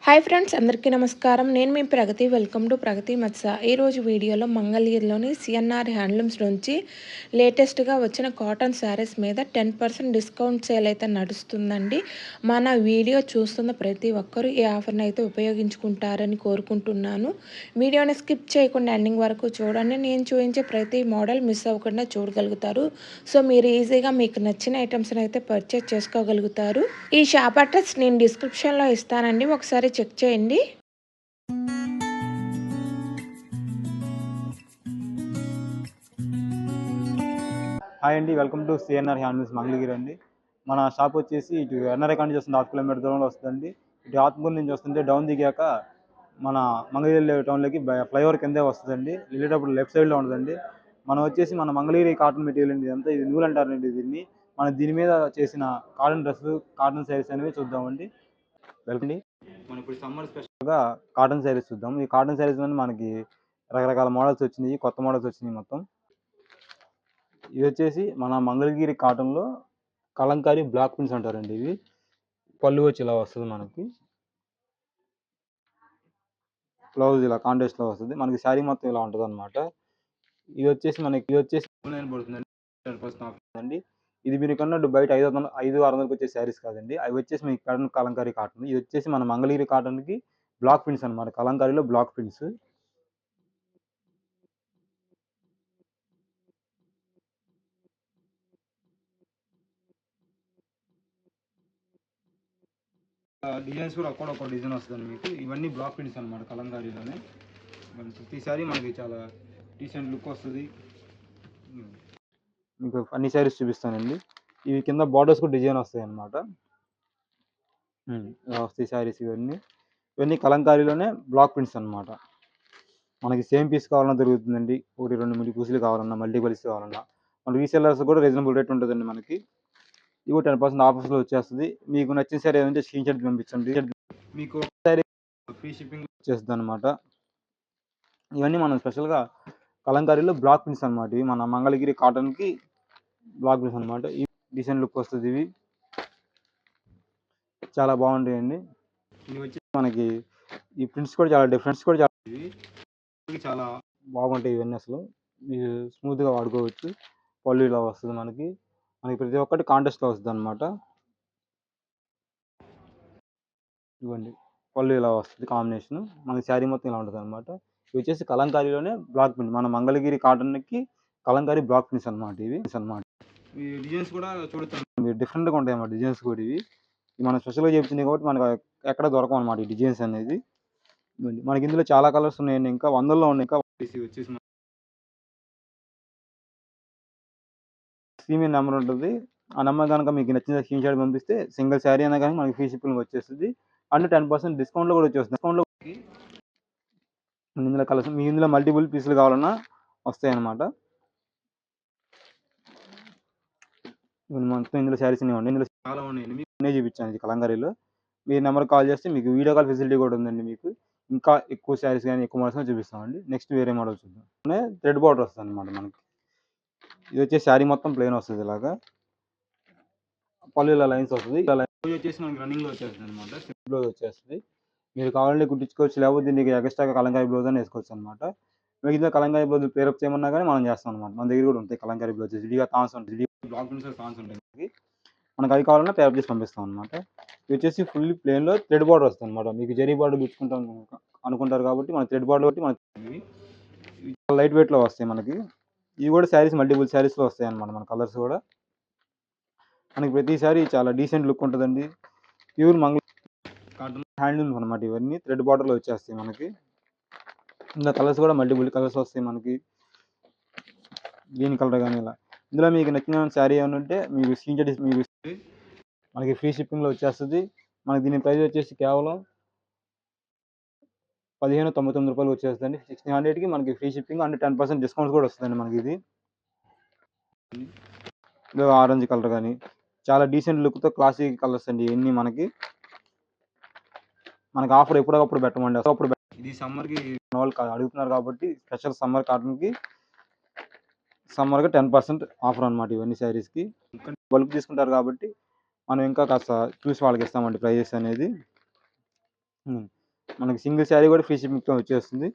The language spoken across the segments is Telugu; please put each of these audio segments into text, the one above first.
హాయ్ ఫ్రెండ్స్, అందరికీ నమస్కారం. నేను మీ ప్రగతి. వెల్కమ్ టు ప్రగతి మత్స. ఈరోజు వీడియోలో మంగళగిరిలోని సిఎన్ఆర్ హ్యాండ్లూమ్స్ నుంచి లేటెస్ట్గా వచ్చిన కాటన్ శారీస్ మీద 10% డిస్కౌంట్ సేల్ అయితే నడుస్తుందండి. మన వీడియో చూస్తున్న ప్రతి ఒక్కరూ ఈ ఆఫర్ని అయితే ఉపయోగించుకుంటారని కోరుకుంటున్నాను. వీడియోని స్కిప్ చేయకుండా ఎండింగ్ వరకు చూడండి. నేను చూపించే ప్రతి మోడల్ మిస్ అవ్వకుండా చూడగలుగుతారు. సో మీరు ఈజీగా మీకు నచ్చిన ఐటమ్స్ని అయితే పర్చేస్ చేసుకోగలుగుతారు. ఈ షాప్ అడ్రస్ నేను డిస్క్రిప్షన్లో ఇస్తానండి, ఒకసారి చెక్ చేయండి. హాయ్ అండి, welcome to CNR handlooms Mangalagiri అండి. మన షాప్ వచ్చేసి ఇటు ఎన్ఆర్ఐ నుంచి వస్తుంది, 1/2 కిలోమీటర్ దూరంలో వస్తుందండి. ఇటు ఆత్మూరు నుంచి వస్తుంటే డౌన్ దిగాక మన మంగళగిరి టౌన్లోకి ఫ్లైఓవర్ కిందే వస్తుందండి. వెళ్ళేటప్పుడు లెఫ్ట్ సైడ్లో ఉంటుందండి. మనం వచ్చేసి మన మంగళగిరి కాటన్ మెటీరియల్ అండి. ఇదంతా ఇది నూలు అంటారండి దీన్ని. మన దీని మీద చేసిన కాటన్ డ్రెస్సులు, కాటన్ శారీస్ అనేవి చూద్దామండి. వెల్కమ్ అండి. మనం ఇప్పుడు సమ్మర్ స్పెషల్గా కాటన్ శారీస్ చూద్దాం. ఈ కాటన్ శారీస్ లో మనకి రకరకాల మోడల్స్ వచ్చినాయి, కొత్త మోడల్స్ వచ్చినాయి మొత్తం. ఇది వచ్చేసి మన మంగళగిరి కాటన్లో కలంకారీ బ్లాక్ ప్రింట్స్ అంటారండి. ఇవి పళ్ళు వచ్చి ఇలా వస్తుంది, మనకి బ్లౌజ్ ఇలా కాంట్రాస్ట్లో వస్తుంది. మనకి శారీ మొత్తం ఇలా ఉంటుంది అనమాట. ఇది వచ్చేసి పడుతుందండి, 10% ఆఫ్ అండి. ఇది మీరు కన్నట్టు బయట 500-600కి వచ్చే శారీస్ కాదండి. అవి వచ్చేసి మీకు కలంకారీ కాటన్. ఇది వచ్చేసి మన మంగళగిరి కాటన్కి బ్లాక్ ప్రింట్స్ అనమాట. కలంకారీలో బ్లాక్ ప్రింట్స్. డిజైన్స్ కూడా ఒక్కొక్క డిజైన్ వస్తుందండి మీకు. ఇవన్నీ బ్లాక్ ప్రింట్స్ అనమాట కలంకారీలోనే. ప్రతిసారి మనకి చాలా డీసెంట్ లుక్ వస్తుంది. మీకు అన్ని శారీస్ చూపిస్తానండి. ఇవి కింద బార్డర్స్ కూడా డిజైన్ వస్తాయి అన్నమాట. ఇలా వస్తాయి శారీస్. ఇవన్నీ కలంకారీలోనే బ్లాక్ ప్రింట్స్ అనమాట. మనకి సేమ్ పీస్ కావాలన్నా దొరుకుతుందండి. 1-2 పీసులు కావాలన్నా, మల్టీపల్స్ కావాలన్నా. మన రీసెల్లర్స్ కూడా రీజనబుల్ రేట్ ఉంటుందండి మనకి. ఇవి 10% ఆఫర్స్లో వచ్చేస్తుంది. మీకు నచ్చిన శారీ ఏదంటే స్క్రీన్ షాట్ పంపించండి. మీకు ఒకసారి ఫ్రీ షిప్పింగ్ వచ్చేస్తుంది అనమాట. ఇవన్నీ మనం స్పెషల్గా కలంకారీలో బ్లాక్ ప్రింట్స్ అనమాట. ఇవి మన మంగళగిరి కాటన్కి బ్లాక్ ప్రింట్స్ అనమాట. ఇవి డీసెంట్ లుక్ వస్తుంది. ఇవి చాలా బాగుంటాయండి. ఇవి వచ్చి మనకి ఈ ప్రింట్స్ కూడా చాలా డిఫరెంట్స్ కూడా చాలా బాగుంటాయి. ఇవన్నీ అసలు మీరు స్మూత్గా వాడుకోవచ్చు. పళ్ళు ఇలా వస్తుంది మనకి ప్రతి ఒక్కటి కాంట్రాస్ట్లో వస్తుంది అనమాట. ఇవ్వండి, పళ్ళు ఇలా వస్తుంది కాంబినేషన్. మనకి శారీ మొత్తం ఇలా ఉంటుంది అనమాట. ఇవి వచ్చేసి కలంకారీలోనే బ్లాక్ ప్రింట్. మన మంగళగిరి కాటన్కి కలంకారీ బ్లాక్ ప్రింట్స్ అనమాట. ఇవి అనమాట. ఈ డిజైన్స్ కూడా చూడొచ్చు, మీరు డిఫరెంట్గా ఉంటాయి అన్నమాట. డిజైన్స్ కూడా ఇవి మనం స్పెషల్గా చెప్తున్నాయి కాబట్టి మనకు ఎక్కడ దొరకం అనమాట ఈ డిజైన్స్ అనేది. మనకి ఇందులో చాలా కలర్స్ ఉన్నాయండి, ఇంకా 100లో ఉన్నాయి. ఇంకా వచ్చేసి స్క్రీన్ నెంబర్ ఉంటుంది. ఆ నెంబర్ కనుక మీకు నచ్చిన స్క్రీన్ షాట్ పంపిస్తే సింగిల్ శారీ అయినా కానీ మనకి ఫ్రీ షిప్పింగ్ వచ్చేస్తుంది. అండ్ 10% డిస్కౌంట్లో కూడా వచ్చేస్తుంది. డిస్కౌంట్లో ఇందులో కలర్స్ మీ ఇందులో మల్టిపుల్ పీసులు కావాలన్నా వస్తాయి అన్నమాట. మొత్తం ఇందులో శారీస్ ఉన్నాయండి. ఇందులో చాలా ఉన్నాయండి. మీకు చూపించాను ఇది కలంకారీలో. మీ నెంబర్ కాల్ చేస్తే మీకు వీడియో కాల్ ఫెసిలిటీ కూడా ఉందండి. మీకు ఇంకా ఎక్కువ శారీస్ కానీ ఎక్కువ మోడల్స్ చూపిస్తామండి. నెక్స్ట్ వేరే మోడల్ చూద్దాం. థ్రెడ్ బార్డర్ వస్తుంది అనమాట మనకి. ఇది వచ్చే శారీ మొత్తం ప్లెయిన్ వస్తుంది. ఇలాగా పళ్ళు ఇలా లైన్స్ వస్తుంది. ఇలా లైన్స్ వచ్చేసి మనకి రన్నింగ్లో వచ్చేస్తుంది అనమాట. స్టిప్ బ్లౌజ్ వచ్చేస్తుంది. మీరు కావాలంటే కుట్టించుకోవచ్చు, లేకపోతే దీనికి ఎక్స్ట్రాగా కలంకారీ బ్లౌజ్ అని వేసుకోవచ్చు అనమాట. మిగతా కలంకారీ బ్లౌజ్ పేరప్ చేయమన్నా కానీ మనం చేస్తాం అనమాట. మన దగ్గర కూడా ఉంటాయి కలంకారీ బ్లౌజెస్. విడిగా థాన్స్ ఉంటాయి, బ్లాక్ ప్రింట్స్ థాన్స్ ఉంటాయి. మనకు అవి కావాలన్నా పేరప్ చేసి పంపిస్తాం అనమాట. ఇది వచ్చేసి ఫుల్లీ ప్లెయిన్లో థ్రెడ్ బార్డర్ వస్తుంది అనమాట. మీకు జరీ బార్డర్ గుచ్చుకుంటాం అనుకుంటారు కాబట్టి మన థ్రెడ్ బార్డర్ బట్టి మనకి లైట్ వెయిట్లో వస్తాయి మనకి. ఇవి కూడా శారీస్ మల్టిపుల్ శారీస్లో వస్తాయి అనమాట. మన కలర్స్ కూడా మనకి ప్రతిసారి చాలా డీసెంట్ లుక్ ఉంటుందండి. ప్యూర్ మంగళ కాటన్ హ్యాండ్లూమ్స్ అనమాట. ఇవన్నీ థ్రెడ్ బార్డర్లో వచ్చేస్తాయి మనకి. ఇంకా కలర్స్ కూడా మల్టిపుల్ కలర్స్ వస్తాయి మనకి. గ్రీన్ కలర్ కానీ ఇలా. ఇందులో మీకు నచ్చిన శారీ ఏమైనా ఉంటే మీకు స్క్రీన్ షాట్ మీకు మనకి ఫ్రీ షిప్పింగ్లో వచ్చేస్తుంది. మనకి దీని ప్రైస్ వచ్చేసి కేవలం 1599 రూపాయలు వచ్చేస్తుంది. 1600కి మనకి ఫ్రీ షిప్పింగ్ అండ్ 10% డిస్కౌంట్స్ కూడా వస్తుందండి మనకి. ఇది ఆరెంజ్ కలర్ కానీ చాలా డీసెంట్ లుక్తో క్లాసిక్ కలర్స్ అండి ఇవన్నీ. మనకి ఆఫర్ ఎప్పుడప్పుడు పెట్టమండి. అప్పుడు ఇది సమ్మర్కి వాళ్ళు అడుగుతున్నారు కాబట్టి స్పెషల్ సమ్మర్ కాటన్కి సమ్మర్గా 10% ఆఫర్ అనమాట. ఇవన్నీ శారీస్కి బల్క్ తీసుకుంటారు కాబట్టి మనం ఇంకా కాస్త చూసి వాళ్ళకి ఇస్తామండి ప్రైజెస్ అనేది. మనకి సింగిల్ శారీ కూడా ఫ్రీ షిప్పింగ్‌తో వచ్చేస్తుంది.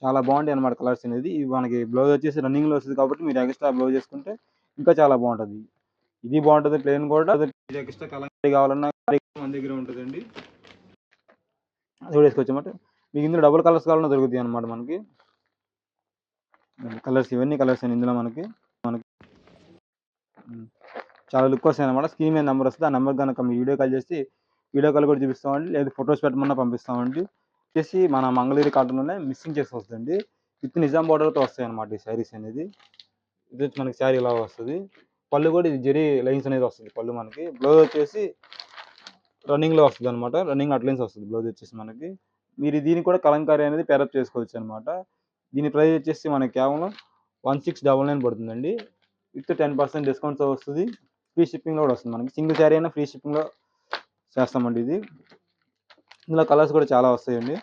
చాలా బాగుంటాయి అన్నమాట కలర్స్ అనేది. ఇవి మనకి బ్లౌజ్ వచ్చేసి రన్నింగ్‌లో వస్తుంది కాబట్టి మీరు ఎక్స్ట్రా బ్లౌజ్ చేసుకుంటే ఇంకా చాలా బాగుంటది. ఇది బాగుంటది ప్లెయిన్ కూడా. మీరు ఎక్స్ట్రా కలంకారీ కావాలన్నా మన దగ్గర ఉంటదండి. అది కూడా వేసుకోవచ్చన్నమాట. మీకు ఇందులో డబుల్ కలర్స్ కావాలన్నా దొరుకుతాయి అన్నమాట మనకి. కలర్స్ ఇవన్నీ కలర్స్ అండి ఇందులో మనకి. హ్మ్. చాలా లుక్ వస్తాయన్నమాట. స్క్రీన్ మీద నెంబర్ వస్తది. ఆ నెంబర్ గనక మీరు వీడియో కాల్ చేసి వీడియో కాల్ కూడా చూపిస్తామండి. లేదా ఫోటోస్ పెట్టమన్నా పంపిస్తామండి. వచ్చేసి మన మంగళగిరి కాటన్‌లోనే మిక్సింగ్ చేసి వస్తదండి. విత్ నిజాం బోర్డర్‌తో వస్తాయన్నమాట ఈ శారీస్ అనేది. ఇది వచ్చి మనకి శారీ ఇలా వస్తది. పళ్ళు కూడా ఇది జెరీ లైన్స్ అనేది వస్తది పళ్ళు మనకి. బ్లౌజ్ వచ్చేసి రన్నింగ్‌లో వస్తదన్నమాట. రన్నింగ్ అట్లైన్స్ వస్తది బ్లౌజ్ వచ్చేసి మనకి. మీరు దీనికి కూడా కలంకారీ అనేది పేరప్ చేసుకోవచ్చన్నమాట. దీని ప్రైస్ వచ్చేసి మనకి కేవలం 1699 పడుతుందండి. విత్ 10% డిస్కౌంట్‌తో వస్తది. ఫ్రీ షిప్పింగ్‌లో కూడా వస్తుంది మనకి. సింగిల్ శారీ అయినా ఫ్రీ షిప్పింగ్‌లో చేస్తామండి ఇది. ఇందులో కలర్స్ కూడా చాలా వస్తాయండి.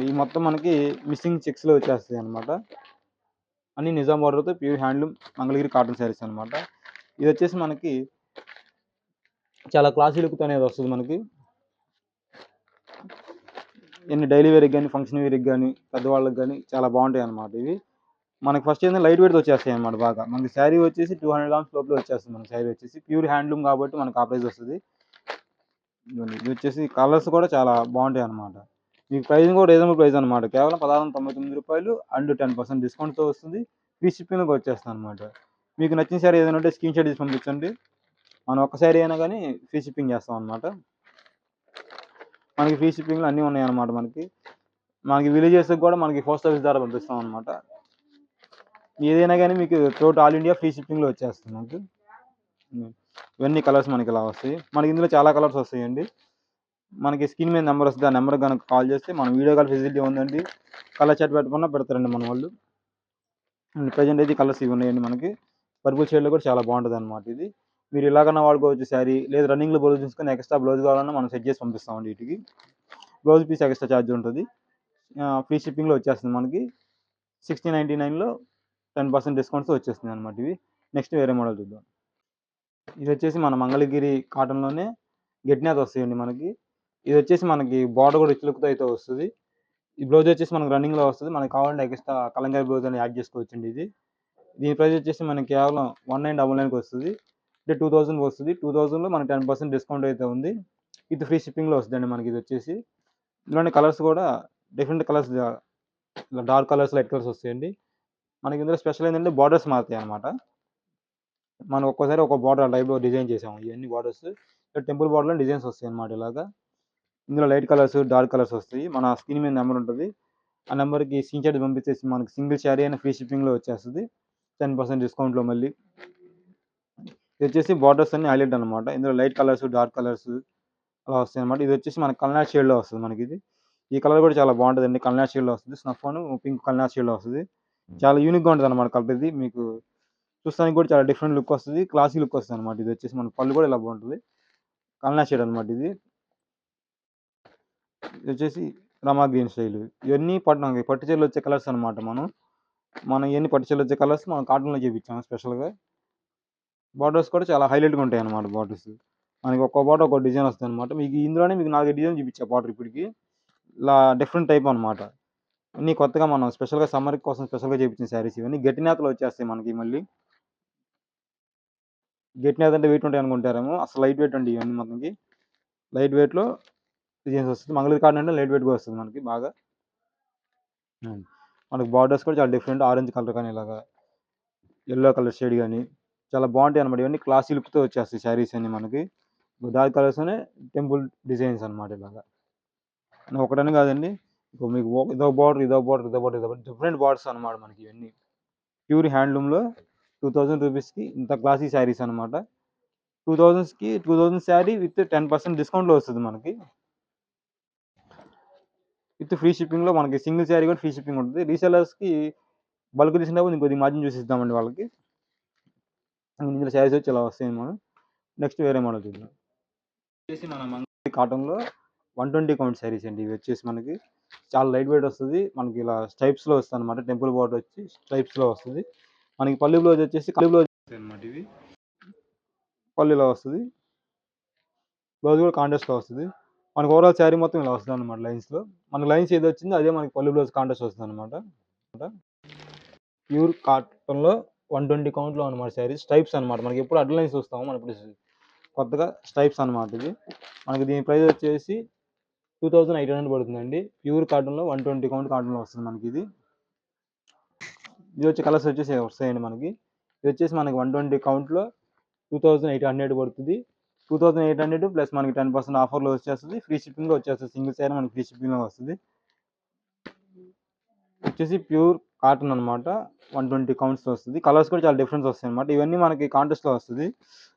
ఈ మొత్తం మనకి మిస్సింగ్ చెక్స్‌లో వచ్చేస్తాయన్నమాట. అన్ని నిజాం బోర్డర్‌తో pure handloom Mangalagiri cotton sarees అన్నమాట. ఇది వచ్చేసి మనకి చాలా క్లాసీ లుక్‌తో అనేది వస్తది మనకి. ఇన్ని డైలీ వేర్‌కి గాని, ఫంక్షన్ వేర్‌కి గాని, పెద్దవాళ్ళకి గాని చాలా బాగుంటాయి అన్నమాట ఇవి. మనకి ఫస్ట్ ఏంటంటే లైట్ వెయిట్‌తో వచ్చేస్తాయి అన్నమాట బాగా. మనకి శారీ వచ్చేసి 200 గ్రామ్స్ లోపలే వచ్చేస్తుంది మనకి శారీ వచ్చేసి. ప్యూర్ హ్యాండ్లూమ్ కాబట్టి మనకు ఆ ప్రైస్ వస్తది. ఇది వచ్చేసి కలర్స్ కూడా చాలా బాగుంటాయి అన్నమాట. మీకు ప్రైసింగ్ కూడా రీజనబుల్ ప్రైస్ అన్నమాట. కేవలం రూ. 1699 అండ్ 10% డిస్కౌంట్‌తో వస్తుంది. ఫ్రీ షిప్పింగ్‌లోకి వచ్చేస్తుంది అన్నమాట. మీకు నచ్చిన శారీ ఏదైనా ఉంటే స్క్రీన్ షాట్ తీసి పంపించండి. మనం ఒక్క శారీ అయినా కానీ ఫ్రీ షిప్పింగ్ చేస్తాం అన్నమాట. మనకి ఫ్రీ షిప్పింగ్‌లో అన్నీ ఉన్నాయన్నమాట మనకి. మనకి విలేజెస్‌కి కూడా మనకి పోస్ట్ ఆఫీస్ ద్వారా పంపిస్తాం అన్నమాట. ఏదైనా గానీ మీకు త్రూఅవుట్ ఆల్ ఇండియా ఫ్రీ షిప్పింగ్‌లో వచ్చేస్తుంది మనకి. ఇవన్నీ కలర్స్ మనకి ఇలా వస్తాయి. మనకి ఇందులో చాలా కలర్స్ వస్తాయండి. మనకి స్క్రీన్ మీద నెంబర్ వస్తది. ఆ నెంబర్‌కి గనక కాల్ చేస్తే మనం వీడియో కాల్ ఫెసిలిటీ ఉందండి. కలర్ చాట్ పెట్టమన్నా పెడతారండి మన వాళ్ళు. ప్రెజెంట్ అయితే కలర్స్ ఇవి ఉన్నాయండి మనకి. పర్పుల్ షేడ్‌లో కూడా చాలా బాగుంటదన్నమాట ఇది. మీరు ఇలాగన్నా వాడుకోవచ్చు శారీ. లేదా రన్నింగ్‌లో బ్లౌజ్ తీసుకొని ఎక్స్ట్రా బ్లౌజ్ కావాలన్నా మనం సెట్ చేసి పంపిస్తామండి వీటికి. బ్లౌజ్ పీస్ ఎక్స్ట్రా చార్జ్ ఉంటది. ఫ్రీ షిప్పింగ్‌లో వచ్చేస్తుంది మనకి. 1699లో 10% డిస్కౌంట్స్‌తో వచ్చేస్తున్నాయన్నమాట ఇవి. నెక్స్ట్ వేరే మోడల్ చూద్దాం. ఇది వచ్చేసి మన మంగళగిరి కాటన్‌లోనే గెట్‌నాథ్ వస్తాయండి మనకి. ఇది వచ్చేసి మనకి బోర్డర్ కూడా రిచ్ లుక్‌తో అయితే వస్తది. ఈ బ్లౌజ్ వచ్చేసి మనకు రన్నింగ్‌లో వస్తది. మనకు కావాలంటే ఎక్స్ట్రా కలంకారీ బ్లౌజ్ అని యాడ్ చేసుకోవచ్చండి ఇది. దీని ప్రైస్ వచ్చేసి మనకి కేవలం 1999కి వస్తది. అంటే 2000 వస్తది. 2000లో మనకి 10% డిస్కౌంట్ అయితే ఉంది. విత్ ఫ్రీ షిప్పింగ్‌లో వస్తదండి మనకి ఇది వచ్చేసి. ఇందులోని కలర్స్ కూడా డిఫరెంట్ కలర్స్ ఇలా డార్క్ కలర్స్, లైట్ కలర్స్ వస్తాయండి. మనకి ఇందులో స్పెషల్ ఏంటంటే బోర్డర్స్ మారుతాయి అన్నమాట. మనం ఒక్కోసారి ఒక బోర్డర్ టైప్‌లో డిజైన్ చేసాము. ఇయన్నీ బోర్డర్స్ టెంపుల్ బోర్డర్‌లో డిజైన్స్ వస్తాయన్నమాట ఇలాగా. ఇందులో లైట్ కలర్స్, డార్క్ కలర్స్ వస్తాయి. మన స్క్రీన్ మీద నెంబర్ ఉంటది. ఆ నెంబర్‌కి స్క్రీన్ షాట్ పంపించేసి మనకి సింగిల్ శారీ అయినా ఫ్రీ షిప్పింగ్‌లో వచ్చేస్తది. 10% డిస్కౌంట్‌లో మళ్ళీ. ఇది వచ్చేసి బోర్డర్స్ అన్నీ హైలైట్ అన్నమాట. ఇందులో లైట్ కలర్స్, డార్క్ కలర్స్ అలా వస్తాయన్నమాట. ఇది వచ్చేసి మనకి కల్నాడ్ షేడ్‌లో వస్తది మనకిది. ఈ కలర్ కూడా చాలా బాగుంటదండి. కల్నాడ్ షేడ్‌లో వస్తది. స్నఫ్ అను పింక్ కల్నాడ్ షేడ్‌లో వస్తది. చాలా యూనిక్‌గా ఉంటదన్నమాట కలర్ ఇది. మీకు చూస్తానికి కూడా చాలా డిఫరెంట్ లుక్ వస్తది. క్లాసీ లుక్ వస్తదన్నమాట. ఇది వచ్చేసి మన పళ్ళు కూడా ఇలా బాగుంటది. కల్నాడ్ షేడ్ అన్నమాట ఇది. ఇది వచ్చేసి రమా గ్రీన్ స్టైల్. ఇవన్నీ పట్టు చీరలో వచ్చే కలర్స్ అన్నమాట మనం ఇయన్నీ పట్టు చీరలో వచ్చే కలర్స్ మనం కాటన్‌లో చేపించాము స్పెషల్‌గా. బోర్డర్స్ కూడా చాలా హైలైట్‌గా ఉంటాయన్నమాట బోర్డర్స్. మనకి ఒక్కో బోర్డర్ ఒక్కో డిజైన్ వస్తదన్నమాట. మీకు ఇందులోనే మీకు 4, 5 డిజైన్లు చూపించా బోర్డర్ ఇప్పటికి. ఇలా డిఫరెంట్ టైప్ అన్నమాట. అన్నీ కొత్తగా మనం స్పెషల్‌గా సమ్మర్ కోసం స్పెషల్‌గా చేపించిన శారీస్ ఇవన్నీ గట్టినాథలో వచ్చేస్తాయి మనకి మళ్ళీ. గట్టినాథ్ అంటే వెయిట్ ఉంటాయి అనుకుంటారేమో. అసలు లైట్ వెయిట్ అండి ఇవన్నీ మనకి. లైట్ వెయిట్‌లో డిజైన్స్ వస్తది. మంగళగిరి కాటన్ అంటే లైట్ వెయిట్‌గా వస్తది మనకి బాగా. హ్మ్. మనకి బోర్డర్స్ కూడా చాలా డిఫరెంట్ ఆరెంజ్ కలర్ కానీ ఇలాగా యెల్లో కలర్ షేడ్ గాని చాలా బాగుంటాయన్నమాట. ఇవన్నీ క్లాసీ లుక్‌తో వచ్చేస్తాయి శారీస్ అన్నీ మనకి. డార్క్ కలర్స్‌లోనే టెంపుల్ డిజైన్స్ అన్నమాట ఇలాగా. ఒకటని కాదండి. ఇప్పుడు మీకు ఇదో బోర్డర్, ఇదో బోర్డర్, ఇదో బోర్డర్, ఇదో బోర్డర్ డిఫరెంట్ బోర్డర్స్ అన్నమాట మనకి ఇవన్నీ. ప్యూర్ హ్యాండ్లూమ్‌లో రూ. 2000కి ఇంత క్లాసీ శారీస్ అన్నమాట. 2000కి 2000 శారీ విత్ 10% డిస్కౌంట్‌లో వస్తది మనకి. విత్ ఫ్రీ షిప్పింగ్‌లో మనకి సింగిల్ శారీ కూడా ఫ్రీ షిప్పింగ్ ఉంటది. రీసెల్లర్స్‌కి బల్క్ తీసుకున్నప్పుడు ఇంకొద్దిగా మార్జిన్ చూసి ఇద్దామండి వాళ్ళకి. ఇందులో శారీస్ వచ్చి ఇలా వస్తాయండి మనం. నెక్స్ట్ వేరే మోడల్ చూద్దాం. వచ్చేసి మన మంగళగిరి కాటన్‌లో 120 కౌంట్ శారీస్ అండి. ఇవి వచ్చేసి మనకి చాలా లైట్ వెయిట్ వస్తది. మనకి ఇలా స్ట్రైప్స్‌లో వస్తదన్నమాట. టెంపుల్ బోర్డర్ వచ్చి స్ట్రైప్స్‌లో వస్తది. మనకి పల్లు బ్లౌజ్ వచ్చేసి పల్లు బ్లౌజ్ అన్నమాట ఇవి. పల్లు ఇలా వస్తది. బ్లౌజ్ కూడా కాంట్రాస్ట్‌లో వస్తది. మనకు ఓవరాల్ శారీ మొత్తం ఇలా వస్తుందన్నమాట లైన్స్‌లో. మనకు లైన్స్ ఏదొచ్చిందో అదే మనకి పల్లు బ్లౌజ్ కాంట్రాస్ట్ వస్తుందన్నమాట. ప్యూర్ కాటన్‌లో 120 కౌంట్‌లో అనమాట శారీస్. స్ట్రైప్స్ అనమాట. మనకెప్పుడు అడ్డ లైన్స్ చూస్తాము. మనం ఇప్పుడు కొత్తగా స్ట్రైప్స్ అనమాట ఇది. మనకి దీని ప్రైస్ వచ్చేసి 2800 పడుతుందండి. ప్యూర్ కాటన్‌లో 120 కౌంట్ కాటన్‌లో వస్తుంది మనకిది. ఇది వచ్చి కలర్స్ వచ్చేసి వస్తాయండి మనకి. ఇది వచ్చేసి మనకి 120 కౌంట్‌లో 2800 పడుతుంది. 2800 ప్లస్ మనకి 10% ఆఫర్‌లో వచ్చేస్తది. ఫ్రీ షిప్పింగ్‌లో వచ్చేస్తది. సింగిల్ శారీ మనకి ఫ్రీ షిప్పింగ్‌లో వస్తది. వచ్చేసి ప్యూర్ కాటన్ అనమాట. 120 కౌంట్స్‌లో వస్తది. కలర్స్ కూడా చాలా డిఫరెన్స్ వస్తాయన్నమాట. ఇవన్నీ మనకి కాంట్రాస్ట్‌లో వస్తది.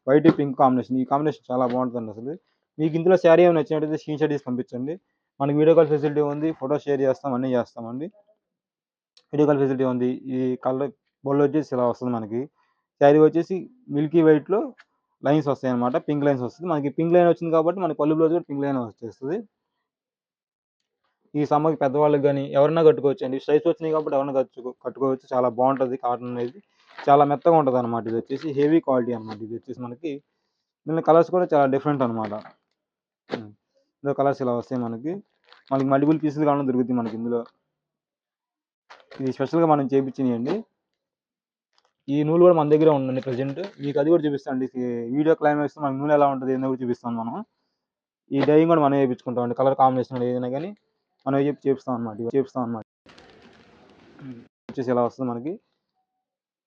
White, pink combination. ఈ కాంబినేషన్ చాలా బాగుంటుందండి అసలు. మీకు ఇందులో శారీ ఏమైనా నచ్చినట్టయితే స్క్రీన్‌షాట్ తీసి పంపించండి. మనకి వీడియో కాల్ ఫెసిలిటీ ఉంది. ఫోటో షేర్ చేస్తాం. అన్నీ చేస్తామండి. వీడియో కాల్ ఫెసిలిటీ ఉంది. ఈ కలర్ బోర్డర్ వచ్చేసి ఇలా వస్తుంది మనకి. శారీ వచ్చేసి మిల్కీ వైట్‌లో లైన్స్ వస్తాయన్నమాట. పింక్ లైన్స్ వస్తది. మనకి పింక్ లైన్ వచ్చింది కాబట్టి మనకి పల్లు బ్లౌజ్ కూడా పింక్ లైన్ వచ్చేస్తది. ఈ సమ్మర్‌కి పెద్దవాళ్ళకి గాని ఎవరైనా కట్టుకోవచ్చండి. స్ట్రైప్స్ వచ్చినాయి కాబట్టి ఎవరైనా కట్టుకోవచ్చు. చాలా బాగుంటది కాటన్ అనేది. చాలా మెత్తగా ఉంటదన్నమాట. ఇది వచ్చేసి హెవీ క్వాలిటీ అన్నమాట. ఇది వచ్చేసి మనకి దీనిలో కలర్స్ కూడా చాలా డిఫరెంట్ అన్నమాట. ఇందులో కలర్స్ ఇలా వస్తాయి మనకి. మనకి మల్టిపుల్ పీసులు కావాలన్నా దొరుకుతాయి మనకి ఇందులో. ఇది స్పెషల్‌గా మనం చేపించినయండి. ఈ నూలు కూడా మన దగ్గరే ఉందండి ప్రెజెంట్. మీకు అది కూడా చూపిస్తానండి. వీడియో క్లైమాక్స్‌లో మనకి నూలు ఎలా ఉంటది ఏందో కూడా చూపిస్తాం మనం. ఈ డైయింగ్ కూడా మనమే ఏపించుకుంటామండి. కలర్ కాంబినేషన్ ఏదైనా గాని మనం చేపిస్తామన్నమాట. వచ్చేసి ఇలా వస్తుంది మనకి.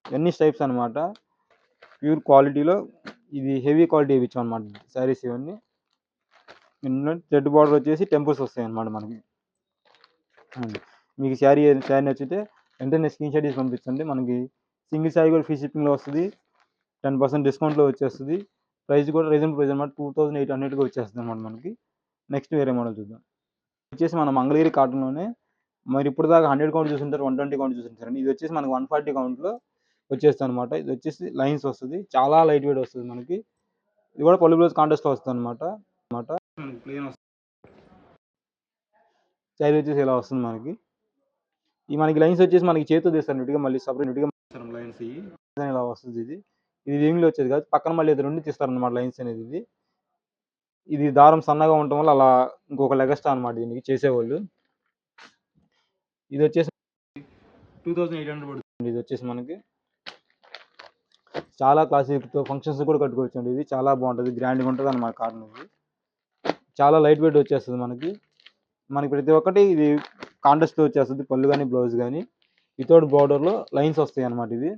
ఇవన్నీ స్ట్రైప్స్ అన్నమాట. ప్యూర్ క్వాలిటీలో ఇది హెవీ క్వాలిటీ ఏపించామన్నమాట శారీస్ ఇవన్నీ. ఇందులో థ్రెడ్ బార్డర్ వచ్చేసి టెంపుల్స్ వస్తాయన్నమాట మనకి. మీకు శారీ నచ్చితే వెంటనే స్క్రీన్‌షాట్ తీసి పంపించండి. మనకి సింగిల్ శారీ కూడా ఫ్రీ షిప్పింగ్‌లో వస్తది. 10% డిస్కౌంట్‌లో వచ్చేస్తది. ప్రైస్ కూడా రీజనబుల్ ప్రైస్ అన్నమాట. 2800కి వచ్చేస్తదన్నమాట మనకి. నెక్స్ట్ వేరే మోడల్ చూద్దాం. వచ్చేసి మన మంగళగిరి కాటన్‌లోనే మరి ఇప్పటిదాకా 100 కౌంట్ చూసుంటారు. 120 కౌంట్ చూసుంటారండి. ఇది వచ్చేసి మనకి 140 కౌంట్‌లో వచ్చేస్తదన్నమాట. ఇది వచ్చేసి లైన్స్ వస్తది. చాలా లైట్ వెయిట్ వస్తది మనకి. ఇది కూడా పల్లు బ్లౌజ్ కాంట్రాస్ట్‌లో వస్తదన్నమాట. ప్లెయిన్ వస్తది. శారీ వచ్చేసి ఇలా వస్తుంది మనకి. ఈ మనకి లైన్స్ వచ్చేసి మనకి చేతితో తీస్తారు నీట్‌గా మళ్ళీ సెపరేట్‌గా లైన్స్ ఇయి. ఇలా వస్తది ఇది. ఇది వీవింగ్‌లో వచ్చేది కాదు. పక్కన మళ్ళీ ఇది 2 తీస్తారన్నమాట లైన్స్ అనేది ఇది. ఇది దారం సన్నగా ఉండటం వల్ల అలా ఇంకొక ఎగస్ట్రా అన్నమాట దీనికి చేసేవాళ్ళు. ఇది వచ్చేసి 2800 పడుతుంది. ఇది వచ్చేసి మనకి చాలా క్లాసిక్‌తో ఫంక్షన్స్ కూడా కట్టుకోవచ్చండి. ఇది చాలా బాగుంటది. గ్రాండ్‌గా ఉంటదన్నమాట కాటన్ ఇది. చాలా లైట్ వెయిట్ వచ్చేస్తది మనకి. మనకి ప్రతి ఒక్కటి ఇది కాంట్రాస్ట్‌తో వచ్చేస్తది. పళ్ళు గాని, బ్లౌజ్ గాని. వితౌట్ బోర్డర్‌లో లైన్స్ వస్తాయన్నమాట ఇది.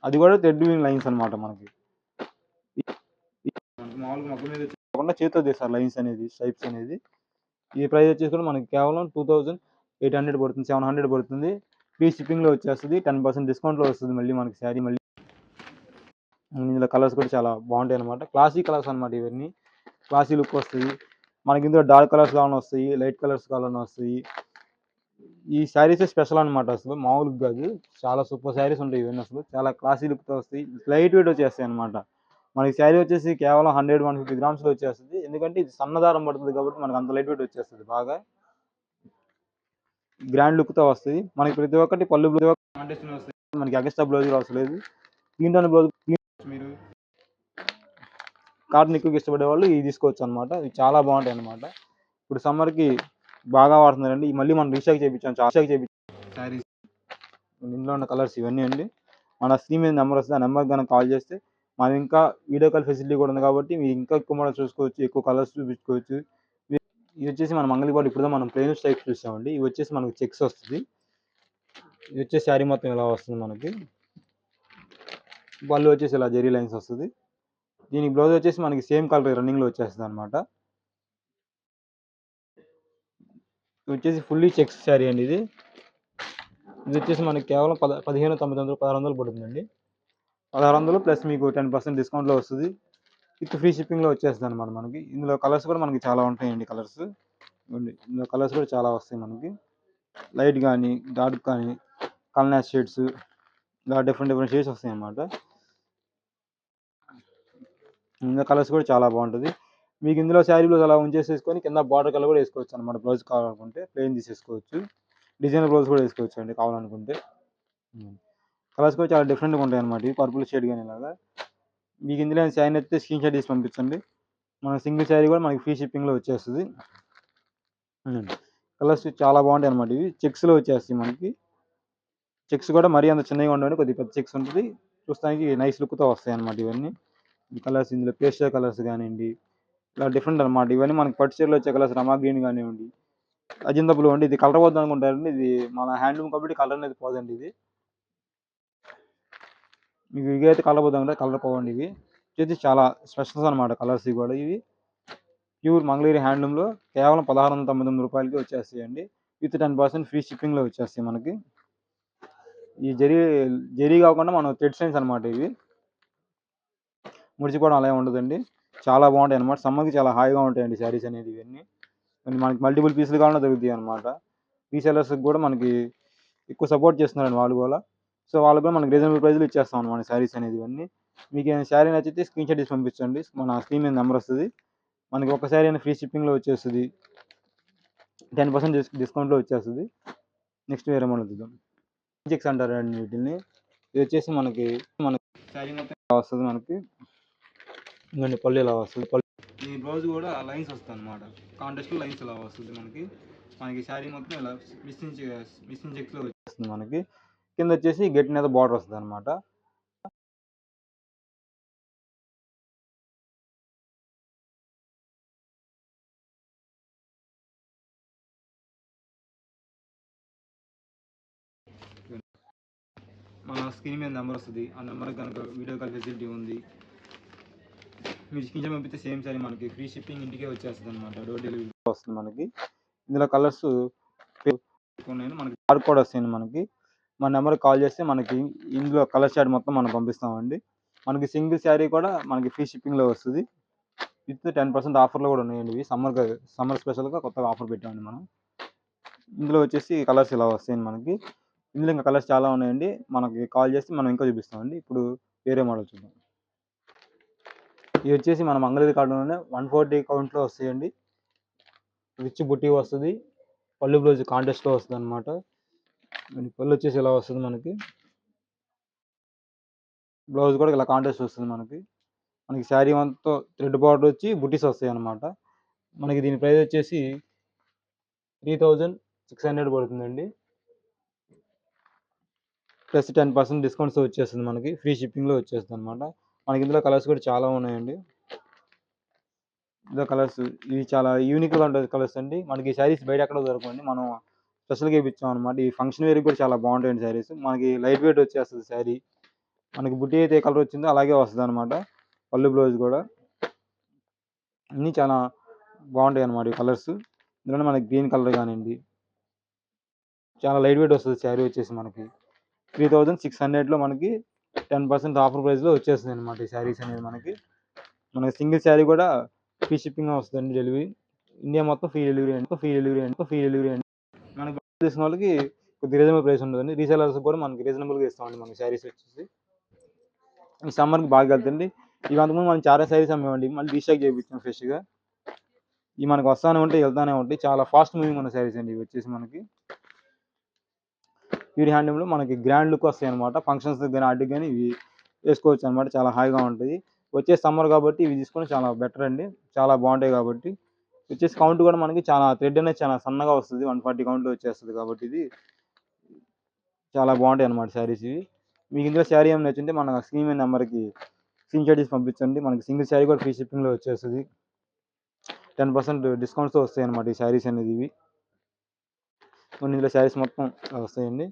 అది కూడా థ్రెడ్ వీవింగ్ లైన్స్ అన్నమాట మనకి. మామూలుగా మగ్గం మీద కాకుండా చేతితో తీస్తారు లైన్స్ అనేది, స్ట్రైప్స్ అనేది. ఈ ప్రైస్ వచ్చేసి కూడా మనకి కేవలం 2800 పడుతుంది. 700 పడుతుంది. ఫ్రీ షిప్పింగ్‌లో వచ్చేస్తది. 10% డిస్కౌంట్‌లో వస్తది మళ్ళీ మనకి శారీ మళ్ళీ. ఇందులో కలర్స్ కూడా చాలా బాగుంటాయి అన్నమాట. క్లాసీ కలర్స్ అన్నమాట ఇవన్నీ. క్లాసీ లుక్ వస్తాయి. మనకి ఇందులో డార్క్ కలర్స్ కావాలన్నా వస్తాయి. లైట్ కలర్స్ కావాలన్నా వస్తాయి. ఈ శారీసే స్పెషల్ అన్నమాట అసలు. మామూలుగా కాదు. చాలా సూపర్ శారీస్ ఉంటాయి ఇవన్నీ అసలు. చాలా క్లాసీ లుక్‌తో వస్తాయి. లైట్ వెయిట్ వచ్చేస్తాయి అన్నమాట. మనకి శారీ వచ్చేసి కేవలం 100, 150 గ్రామ్స్‌లో వచ్చేస్తది. ఎందుకంటే ఇది సన్న దారం పడుతుంది కాబట్టి మనకు అంత లైట్ వెయిట్ వచ్చేస్తది బాగా. గ్రాండ్ లుక్‌తో వస్తాయి. మనకి ప్రతి ఒక్కటి పళ్ళు కాంటెస్ట్‌లో వస్తాయి. మనకి ఎక్స్ట్రా బ్లౌజ్ కూడా అవసరం లేదు. దీంట్లోనే బ్లౌజ్ మీరు కాటన్ ఎక్కువగా ఇష్టపడే వాళ్ళు ఇవి తీసుకోవచ్చు అన్నమాట. ఇవి చాలా బాగుంటాయి అన్నమాట. ఇప్పుడు సమ్మర్‌కి బాగా వాడుతున్నారండి. మళ్ళీ మనం రీస్టాక్ చేపించాం. శారీస్ ఇందులో ఉన్న కలర్స్ ఇవన్నీ అండి. మన స్క్రీన్ మీద నెంబర్ వస్తది. ఆ నెంబర్‌కి గనక కాల్ చేస్తే మనం ఇంకా వీడియో కాల్ ఫెసిలిటీ కూడా ఉంది కాబట్టి మీరు ఇంకా ఎక్కువ మోడల్స్ చూసుకోవచ్చు. ఎక్కువ కలర్స్ చూపించుకోవచ్చు. ఇది వచ్చేసి మన మంగళగిరి ఇప్పుడు మనం ప్లెయిన్ స్ట్రైప్స్ చూసామండి. ఇవి వచ్చేసి మనకి చెక్స్ వస్తది. ఇది వచ్చేసి శారీ మొత్తం ఇలా వస్తుంది మనకి. పళ్ళు వచ్చేసి ఇలా జెరీ లైన్స్ వస్తది. దీనికి బ్లౌజ్ వచ్చేసి మనకి సేమ్ కలర్ రన్నింగ్‌లో వచ్చేస్తది అన్నమాట. ఇది వచ్చేసి ఫుల్లీ చెక్స్ శారీ అండి ఇది. ఇది వచ్చేసి మనకి కేవలం 1599 1600 పడుతుందండి. 1600 ప్లస్ మీకు 10% డిస్కౌంట్‌లో వస్తది. విత్ ఫ్రీ షిప్పింగ్‌లో వచ్చేస్తది అన్నమాట మనకి. ఇందులో కలర్స్ కూడా మనకి చాలా ఉంటాయండి కలర్స్. ఇందులో కలర్స్ కూడా చాలా వస్తాయి మనకి. లైట్ గానీ, డార్క్ కానీ, కల్నాస్ షేడ్స్ ఇలా డిఫరెంట్ షేడ్స్ వస్తాయన్నమాట. ఇందులో కలర్స్ కూడా చాలా బాగుంటది. మీకు ఇందులో శారీ బ్లౌజ్ అలా ఉంచేసేసుకొని కింద బార్డర్ కలర్ కూడా వేసుకోవచ్చు అన్నమాట. బ్లౌజ్ కావాలనుకుంటే ప్లెయిన్ తీసేసుకోవచ్చు. డిజైనర్ బ్లౌజ్ కూడా వేసుకోవచ్చు అండి కావాలనుకుంటే. కలర్స్ కూడా చాలా డిఫరెంట్‌గా ఉంటాయన్నమాట. ఇవి పర్పుల్ షేడ్ గాని ఇలాగా. మీకు ఇందులో శారీ నచ్చితే స్క్రీన్‌షాట్ తీసి పంపించండి. మన సింగిల్ శారీ కూడా మనకి ఫ్రీ షిప్పింగ్లో వచ్చేస్తుంది. కలర్స్ చాలా బాగుంటాయి అనమాట. ఇవి చెక్స్లో వచ్చేస్తాయి మనకి. చెక్స్ కూడా మరీ అంత చిన్నగా ఉండవు, కొద్దిగా పెద్ద చెక్స్ ఉంటుంది. చూస్తానికి నైస్ లుక్తో వస్తాయి అనమాట ఇవన్నీ. ఈ కలర్స్ ఇందులో పేస్టల్ కలర్స్ కానివ్వండి, ఇలా డిఫరెంట్ అనమాట. ఇవన్నీ మనకి పట్టు చీరలో వచ్చే కలర్స్, రమా గ్రీన్ కానివ్వండి, అజంతా బ్లూ అండి. ఇది కలర్ పోద్ది అనుకుంటారండి, ఇది మన హ్యాండ్లూమ్ కాబట్టి కలర్ అనేది పోదండి. ఇది మీకు ఇవి అయితే కలర్ పోద్ది అనుకుంటే కలర్ పోవండి. ఇవి వచ్చేసి చాలా స్పెషల్స్ అనమాట కలర్స్. ఇవి కూడా ఇవి ప్యూర్ మంగళగిరి హ్యాండ్లూమ్లో కేవలం 1699 రూపాయలకి వచ్చేస్తాయండి. విత్ 10% ఫ్రీ షిప్పింగ్లో వచ్చేస్తాయి మనకి. ఈ జరీ కాకుండా మనం థ్రెడ్ స్టైన్స్ అనమాట. ఇవి ముడిచిపోవడం అలా ఉండదండి, చాలా బాగుంటాయి అనమాట. సమ్మర్కి చాలా హాయిగా ఉంటాయండి శారీస్ అనేది. ఇవన్నీ మనకి మల్టిపుల్ పీసులు కావాలన్నా దొరుకుతాయి అనమాట. రీసెలర్స్కి కూడా మనకి ఎక్కువ సపోర్ట్ చేస్తున్నారండి వాళ్ళు కూడా. సో వాళ్ళు కూడా మనకి రీజనబుల్ ప్రైస్లో ఇచ్చేస్తాం అనమాట శారీస్ అనేది. ఇవన్నీ మీకు ఏమైనా శారీ నచ్చితే స్క్రీన్ షాట్ తీసి పంపించండి. మన స్క్రీన్ మీద నెంబర్ వస్తుంది. మనకి ఒక శారీ అయినా ఫ్రీ షిప్పింగ్లో వచ్చేస్తుంది, 10% డిస్కౌంట్లో వచ్చేస్తుంది. నెక్స్ట్ వేరే మోడల్ చూద్దాం. చెక్స్ అంటారండి వీటిని. ఇది వచ్చేసి మనకి శారీ మొత్తం ఇలా వస్తుంది మనకి. ఇంకొన్ని పళ్ళు ఇలా వస్తుంది. ఈ బ్లౌజ్ కూడా లైన్స్ వస్తుంది అనమాట. కాంట్రాస్ట్ లైన్స్ ఇలా వస్తుంది మనకి శారీ మొత్తం ఇలా మిస్సింగ్ చెక్స్లో వచ్చేస్తుంది మనకి. కింద వచ్చేసి గెట్ మీద బార్డర్ వస్తుంది అనమాట. మన స్క్రీన్ మీద నెంబర్ వస్తుంది. ఆ నెంబర్కి కనుక వీడియో కాల్ ఫెసిలిటీ ఉంది. మీరు స్క్రీన్ షాట్ పంపిస్తే సేమ్ సారీ మనకి ఫ్రీ షిప్పింగ్ ఇంటికే వచ్చేస్తుంది అనమాట. డోర్ డెలివరీ వస్తుంది మనకి. ఇందులో కలర్స్ ఉన్నాయని మనకి బార్ కోడ్ వస్తాయండి మనకి. మన నెంబర్కి కాల్ చేస్తే మనకి ఇందులో కలర్ చార్ట్ మొత్తం మనం పంపిస్తామండి. మనకి సింగిల్ శారీ కూడా మనకి ఫ్రీ షిప్పింగ్లో వస్తుంది. విత్ 10% ఆఫర్లో కూడా ఉన్నాయండి. ఇవి సమ్మర్ స్పెషల్గా కొత్తగా ఆఫర్ పెట్టామండి మనం. ఇందులో వచ్చేసి కలర్స్ ఇలా వస్తాయండి మనకి. ఇందులో ఇంకా కలర్స్ చాలా ఉన్నాయండి. మనకి కాల్ చేస్తే మనం ఇంకా చూపిస్తామండి. ఇప్పుడు వేరే మోడల్ చూద్దాం. ఇవి వచ్చేసి మన మంగళగిరి కాటన్లోనే 140 కౌంట్లో వస్తాయండి. రిచ్ బుట్టి వస్తుంది. పళ్ళు బ్లౌజ్ కాంట్రాస్ట్లో వస్తుంది అనమాట. పళ్ళు వచ్చేసి ఇలా వస్తుంది మనకి. బ్లౌజ్ కూడా ఇలా కాంట్రాస్ట్ వస్తుంది మనకి. శారీ మొత్తం థ్రెడ్ బార్డర్ వచ్చి బుట్టీస్ వస్తాయి అనమాట. మనకి దీని ప్రైస్ వచ్చేసి 3600 పడుతుందండి. ప్లస్ 10% డిస్కౌంట్స్ వచ్చేస్తుంది మనకి. ఫ్రీ షిప్పింగ్లో వచ్చేస్తుంది అనమాట. మనకి ఇందులో కలర్స్ కూడా చాలా ఉన్నాయండి. ఇందులో కలర్స్ ఇవి చాలా యూనిక్గా ఉంటుంది కలర్స్ అండి. మనకి శారీస్ బయట ఎక్కడ దొరకండి, మనం స్పెషల్గా ఇప్పించాం అనమాట. ఈ ఫంక్షన్ వేర్కి కూడా చాలా బాగుంటాయండి శారీస్. మనకి లైట్ వెయిట్ వచ్చేస్తుంది శారీ. మనకి బుట్టి అయితే ఏ కలర్ వచ్చిందో అలాగే వస్తుంది అనమాట. పళ్ళు బ్లౌజ్ కూడా అన్నీ చాలా బాగుంటాయి అనమాట ఈ కలర్స్. ఇందులో మనకి గ్రీన్ కలర్ కానివ్వండి, చాలా లైట్ వెయిట్ వస్తుంది శారీ వచ్చేసి మనకి. 3600లో మనకి 10% ఆఫర్ ప్రైస్లో వచ్చేస్తుంది అనమాట ఈ శారీస్ అనేది మనకి. సింగిల్ శారీ కూడా ఫ్రీ షిప్పింగ్ వస్తుందండి. డెలివరీ ఇండియా మొత్తం ఫ్రీ డెలివరీ అండి. మనకి తెలిసిన వాళ్ళకి కొద్దిగా రీజనబుల్ ప్రైస్ ఉంటుందండి. రీసెలర్స్ కూడా మనకి రీజనబుల్గా ఇస్తామండి. మనకి శారీస్ వచ్చేసి ఈ సమ్మర్కి బాగా వెళ్తుంది. ఇవి అంతకుముందు మనం చాలా శారీస్ అమ్మేవండి, మళ్ళీ రీస్టాక్ చేయించాం ఫ్రెష్గా. ఇవి మనకు వస్తానే ఉంటాయి, వెళ్తానే ఉంటాయి. చాలా ఫాస్ట్ మూవింగ్ ఉన్న శారీస్ అండి ఇవి వచ్చేసి మనకి. ప్యూర్ హ్యాండ్లూమ్లో మనకి గ్రాండ్ లుక్ వస్తాయి అనమాట. ఫంక్షన్స్ కానీ వాటికి కానీ ఇవి వేసుకోవచ్చు అనమాట. చాలా హాయిగా ఉంటుంది. వచ్చే సమ్మర్ కాబట్టి ఇవి తీసుకొని చాలా బెటర్ అండి, చాలా బాగుంటాయి కాబట్టి. వచ్చేసి కౌంట్ కూడా మనకి చాలా థ్రెడ్ అనేది చాలా సన్నగా వస్తుంది. 140 కౌంట్లో వచ్చేస్తుంది కాబట్టి ఇది చాలా బాగుంటాయి అనమాట శారీస్ ఇవి. మీకు ఇందులో శారీ ఏమైనా నచ్చింటే మన స్క్రీన్ మీద నెంబర్కి స్క్రీన్ షాట్ తీసి పంపించండి. మనకి సింగిల్ శారీ కూడా ఫ్రీ షిప్పింగ్లో వచ్చేస్తుంది. 10% డిస్కౌంట్స్తో వస్తాయి అనమాట ఈ శారీస్ అనేది. ఇవి కొన్ని ఇందులో శారీస్ మొత్తం వస్తాయండి.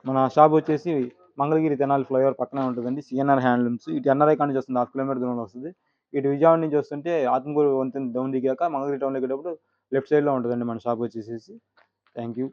మన షాప్ వచ్చేసి మంగళగిరి తెనాలి ఫ్లైఓవర్ పక్కనే ఉంటుందండి. CNR handlooms. ఇటు ఎన్ఆర్ఐ కాడ నుంచి వస్తుంది, 1/2 కిలోమీటర్ దూరంలో వస్తుంది. ఇటు విజయవాడ నుంచి వస్తుంటే ఆత్మకూరు వంతెన డౌన్ దిగాక మంగళగిరి టౌన్ దిగేటప్పుడు లెఫ్ట్ సైడ్లో ఉంటుందండి మన షాప్ వచ్చేసి. Thank you.